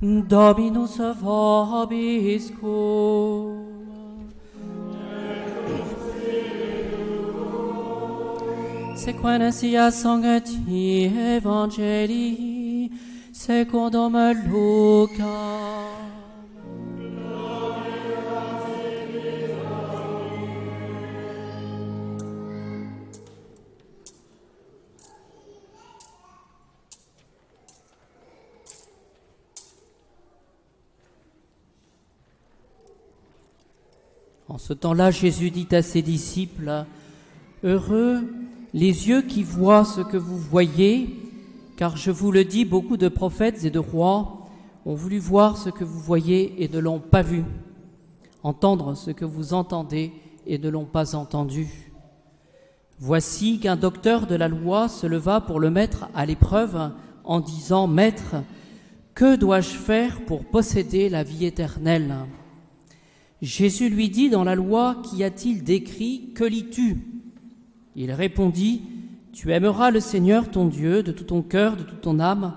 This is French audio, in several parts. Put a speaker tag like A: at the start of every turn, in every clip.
A: Dominus vobiscum. Sequentia sancti Evangelii secundum Lucas. En ce temps-là, Jésus dit à ses disciples, « Heureux les yeux qui voient ce que vous voyez, car je vous le dis, beaucoup de prophètes et de rois ont voulu voir ce que vous voyez et ne l'ont pas vu, entendre ce que vous entendez et ne l'ont pas entendu. Voici qu'un docteur de la loi se leva pour le mettre à l'épreuve en disant, « Maître, que dois-je faire pour posséder la vie éternelle ?» Jésus lui dit, « Dans la loi, qu'y a-t-il d'écrit? Que lis-tu » Il répondit, « Tu aimeras le Seigneur ton Dieu de tout ton cœur, de toute ton âme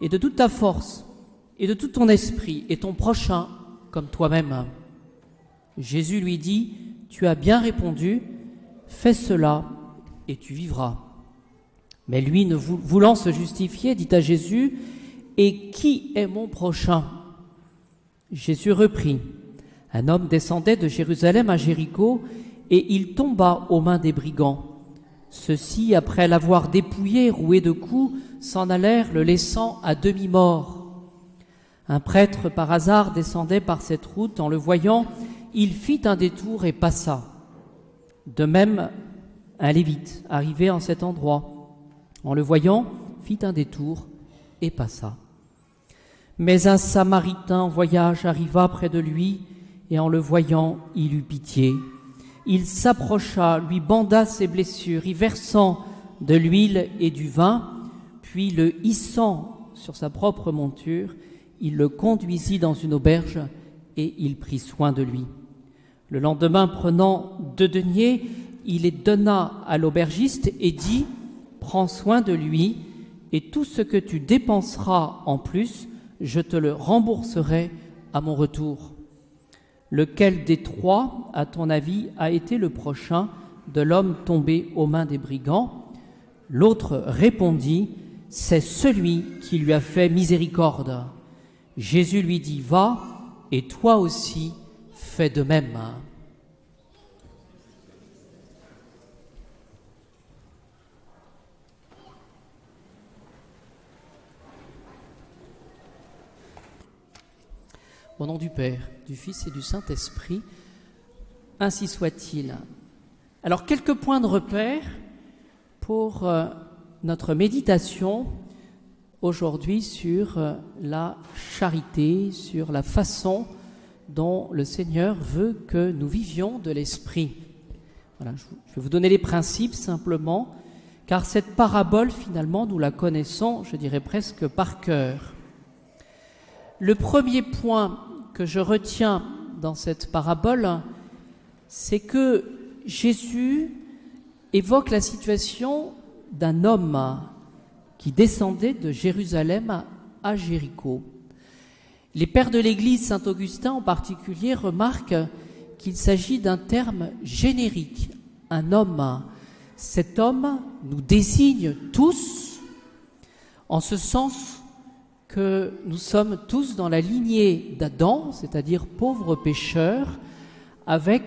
A: et de toute ta force et de tout ton esprit et ton prochain comme toi-même. » Jésus lui dit, « Tu as bien répondu, fais cela et tu vivras. » Mais lui, ne voulant se justifier, dit à Jésus, « Et qui est mon prochain ?» Jésus reprit, « Un homme descendait de Jérusalem à Jéricho et il tomba aux mains des brigands. Ceux-ci, après l'avoir dépouillé, roué de coups, s'en allèrent, le laissant à demi-mort. Un prêtre, par hasard, descendait par cette route. En le voyant, il fit un détour et passa. De même, un lévite, arrivé en cet endroit, en le voyant, fit un détour et passa. Mais un Samaritain en voyage arriva près de lui, et en le voyant, il eut pitié. Il s'approcha, lui banda ses blessures, y versant de l'huile et du vin, puis le hissant sur sa propre monture, il le conduisit dans une auberge et il prit soin de lui. Le lendemain, prenant 2 deniers, il les donna à l'aubergiste et dit, « Prends soin de lui, et tout ce que tu dépenseras en plus, je te le rembourserai à mon retour. » Lequel des 3, à ton avis, a été le prochain de l'homme tombé aux mains des brigands? L'autre répondit, « C'est celui qui lui a fait miséricorde. » Jésus lui dit, « Va, et toi aussi fais de même. » Au nom du Père, du Fils et du Saint-Esprit, ainsi soit-il. Alors, quelques points de repère pour notre méditation aujourd'hui sur la charité, sur la façon dont le Seigneur veut que nous vivions de l'Esprit. Voilà, je vais vous donner les principes simplement, car cette parabole, finalement, nous la connaissons, je dirais presque par cœur. Le premier point que je retiens dans cette parabole, c'est que Jésus évoque la situation d'un homme qui descendait de Jérusalem à Jéricho. Les pères de l'Église, saint Augustin en particulier, remarquent qu'il s'agit d'un terme générique, un homme. Cet homme nous désigne tous, en ce sens que nous sommes tous dans la lignée d'Adam, c'est-à-dire pauvres pécheurs, avec,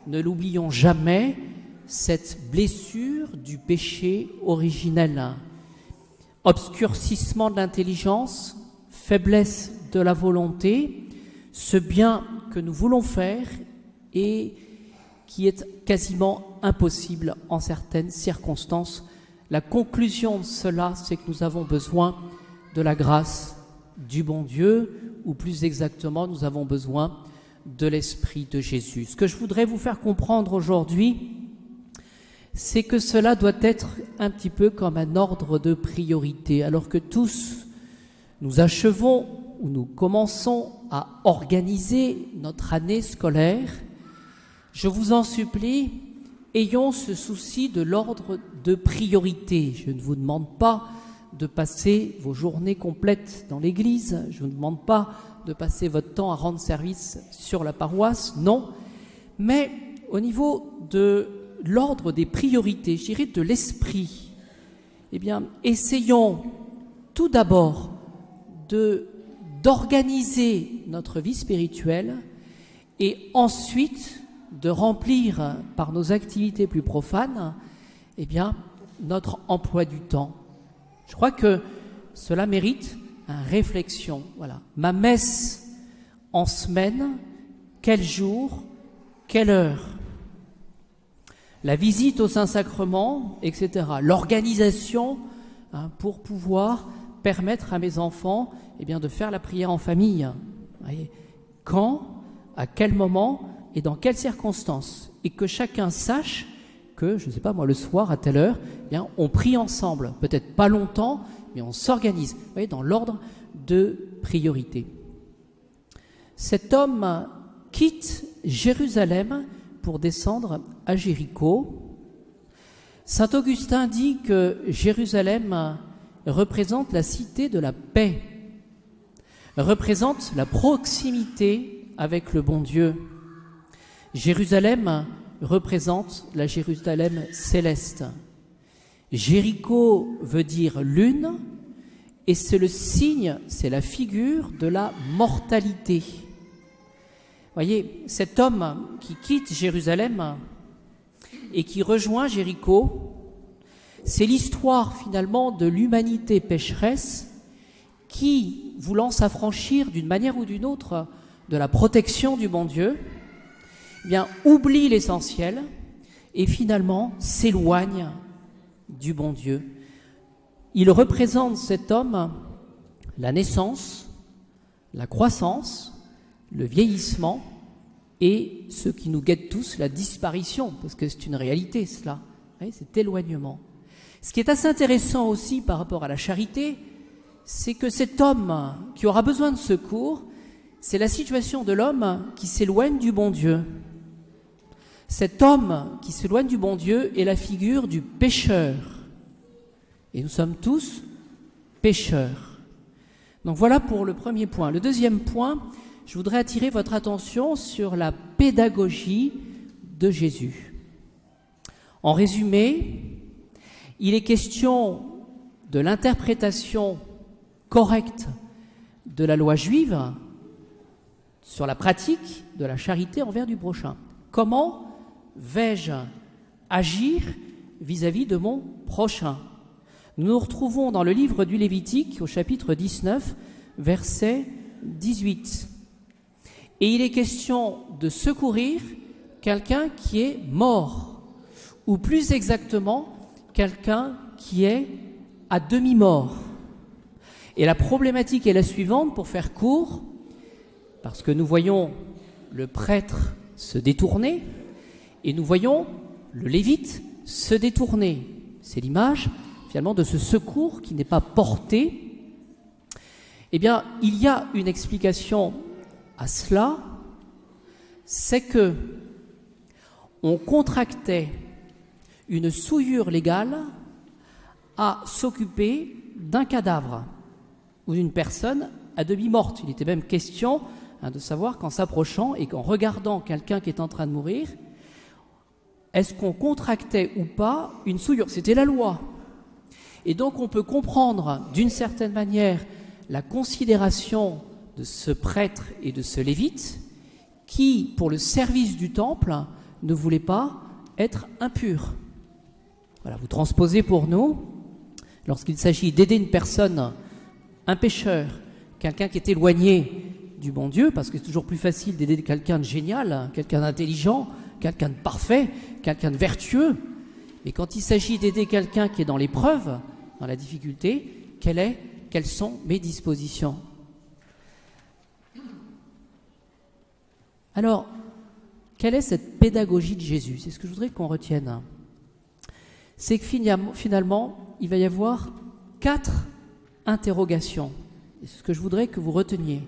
A: ne l'oublions jamais, cette blessure du péché originel. Obscurcissement de l'intelligence, faiblesse de la volonté, ce bien que nous voulons faire et qui est quasiment impossible en certaines circonstances. La conclusion de cela, c'est que nous avons besoin de la grâce du bon Dieu, ou plus exactement, nous avons besoin de l'Esprit de Jésus. Ce que je voudrais vous faire comprendre aujourd'hui, c'est que cela doit être un petit peu comme un ordre de priorité. Alors que tous, nous achevons ou nous commençons à organiser notre année scolaire, je vous en supplie, ayons ce souci de l'ordre de priorité. Je ne vous demande pas de passer vos journées complètes dans l'église. Je ne vous demande pas de passer votre temps à rendre service sur la paroisse, non. Mais au niveau de l'ordre des priorités, je dirais de l'esprit, eh bien, essayons tout d'abord d'organiser notre vie spirituelle et ensuite de remplir par nos activités plus profanes, eh bien, notre emploi du temps. Je crois que cela mérite une réflexion. Voilà. Ma messe en semaine, quel jour, quelle heure? La visite au Saint-Sacrement, etc. L'organisation pour pouvoir permettre à mes enfants eh bien, de faire la prière en famille. Vous voyez, quand, à quel moment et dans quelles circonstances. Et que chacun sache que, je ne sais pas moi, le soir, à telle heure, eh bien, on prie ensemble. Peut-être pas longtemps, mais on s'organise. Vous voyez, dans l'ordre de priorité. Cet homme quitte Jérusalem pour descendre à Jéricho. Saint Augustin dit que Jérusalem représente la cité de la paix, représente la proximité avec le bon Dieu. Jérusalem représente la Jérusalem céleste. Jéricho veut dire lune, et c'est le signe, c'est la figure de la mortalité. Voyez, cet homme qui quitte Jérusalem et qui rejoint Jéricho, c'est l'histoire finalement de l'humanité pécheresse qui, voulant s'affranchir d'une manière ou d'une autre de la protection du bon Dieu, eh bien, oublie l'essentiel et finalement s'éloigne du bon Dieu. Il représente, cet homme, la naissance, la croissance, le vieillissement et ce qui nous guette tous, la disparition, parce que c'est une réalité cela, cet éloignement. Ce qui est assez intéressant aussi par rapport à la charité, c'est que cet homme qui aura besoin de secours, c'est la situation de l'homme qui s'éloigne du bon Dieu. Cet homme qui s'éloigne du bon Dieu est la figure du pécheur. Et nous sommes tous pécheurs. Donc voilà pour le premier point. Le deuxième point, je voudrais attirer votre attention sur la pédagogie de Jésus. En résumé, il est question de l'interprétation correcte de la loi juive sur la pratique de la charité envers du prochain. Comment vais-je agir vis-à-vis de mon prochain? Nous nous retrouvons dans le livre du Lévitique, au chapitre 19, verset 18. Et il est question de secourir quelqu'un qui est mort, ou plus exactement, quelqu'un qui est à demi-mort. Et la problématique est la suivante, pour faire court, parce que nous voyons le prêtre se détourner, et nous voyons le lévite se détourner. C'est l'image, finalement, de ce secours qui n'est pas porté. Eh bien, il y a une explication à cela, c'est que on contractait une souillure légale à s'occuper d'un cadavre ou d'une personne à demi morte. Il était même question de savoir qu'en s'approchant et qu'en regardant quelqu'un qui est en train de mourir, est-ce qu'on contractait ou pas une souillure? C'était la loi. Et donc on peut comprendre d'une certaine manière la considération de ce prêtre et de ce lévite qui, pour le service du temple, ne voulait pas être impur. Voilà, vous transposez pour nous, lorsqu'il s'agit d'aider une personne, un pécheur, quelqu'un qui est éloigné du bon Dieu, parce que c'est toujours plus facile d'aider quelqu'un de génial, quelqu'un d'intelligent, quelqu'un de parfait, quelqu'un de vertueux. Mais quand il s'agit d'aider quelqu'un qui est dans l'épreuve, dans la difficulté, quelles sont mes dispositions? Alors, quelle est cette pédagogie de Jésus? C'est ce que je voudrais qu'on retienne. C'est que finalement, il va y avoir 4 interrogations. C'est ce que je voudrais que vous reteniez.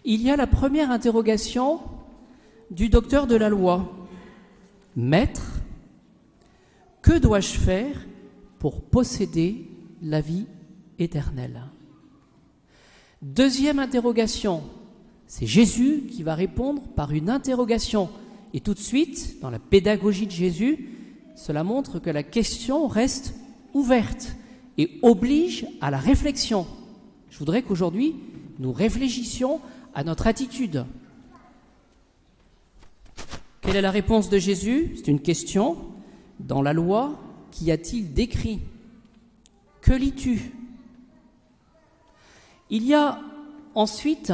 A: Il y a la première interrogation du docteur de la loi. Maître, que dois-je faire pour posséder la vie éternelle. Deuxième interrogation, c'est Jésus qui va répondre par une interrogation. Et tout de suite, dans la pédagogie de Jésus, cela montre que la question reste ouverte et oblige à la réflexion. Je voudrais qu'aujourd'hui, nous réfléchissions à notre attitude. Quelle est la réponse de Jésus? C'est une question. Dans la loi, qu'y a-t-il d'écrit? Que lis-tu? Il y a ensuite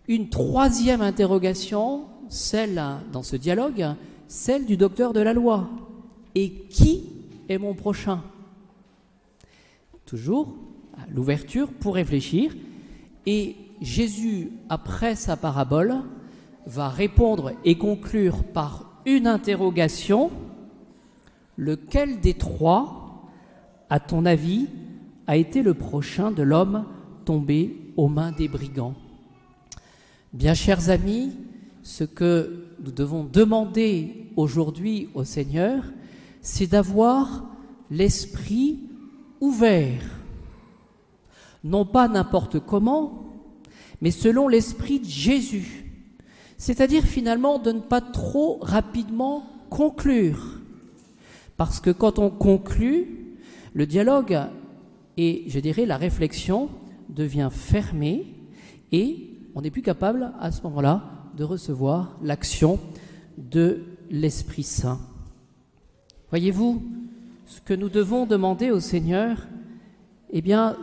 A: une troisième interrogation, celle, dans ce dialogue, celle du docteur de la loi. Et qui est mon prochain? Toujours l'ouverture pour réfléchir. Et Jésus, après sa parabole, va répondre et conclure par une interrogation. Lequel des trois, à ton avis, a été le prochain de l'homme tombé aux mains des brigands? Bien, chers amis, ce que nous devons demander aujourd'hui au Seigneur, c'est d'avoir l'esprit ouvert. Non pas n'importe comment, mais selon l'esprit de Jésus. C'est-à-dire finalement de ne pas trop rapidement conclure. Parce que quand on conclut, le dialogue et, je dirais, la réflexion devient fermée et on n'est plus capable à ce moment-là de recevoir l'action de l'Esprit Saint. Voyez-vous, ce que nous devons demander au Seigneur,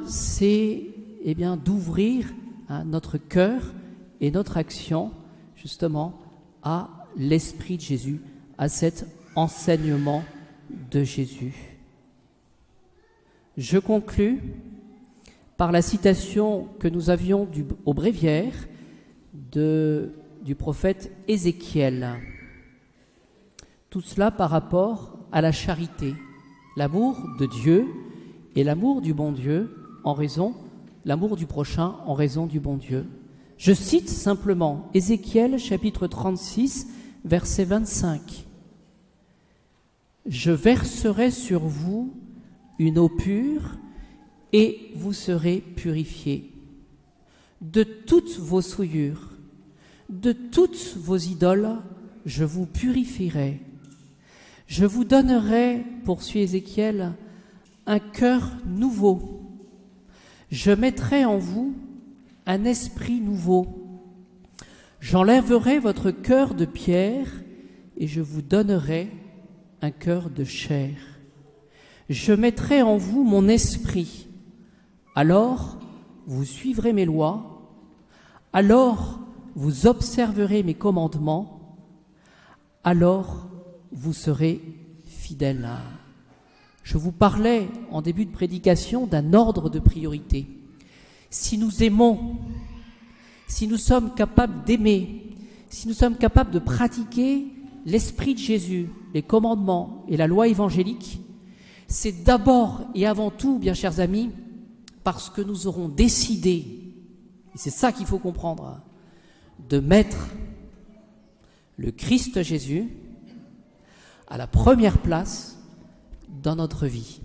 A: c'est d'ouvrir notre cœur et notre action justement à l'Esprit de Jésus, à cet enseignement de Jésus. Je conclus par la citation que nous avions au bréviaire du prophète Ézéchiel. Tout cela par rapport à la charité, l'amour de Dieu et l'amour du bon Dieu l'amour du prochain en raison du bon Dieu. Je cite simplement Ézéchiel chapitre 36, verset 25. « Je verserai sur vous une eau pure et vous serez purifiés de toutes vos souillures, de toutes vos idoles, je vous purifierai. Je vous donnerai, poursuit Ézéchiel, un cœur nouveau. Je mettrai en vous un esprit nouveau. J'enlèverai votre cœur de pierre et je vous donnerai un cœur de chair. Je mettrai en vous mon esprit. Alors vous suivrez mes lois. Alors vous observerez mes commandements. Alors vous serez fidèles. Je vous parlais en début de prédication d'un ordre de priorité. Si nous aimons, si nous sommes capables d'aimer, si nous sommes capables de pratiquer l'Esprit de Jésus, les commandements et la loi évangélique, c'est d'abord et avant tout, bien chers amis, parce que nous aurons décidé, et c'est ça qu'il faut comprendre, de mettre le Christ Jésus à la première place dans notre vie.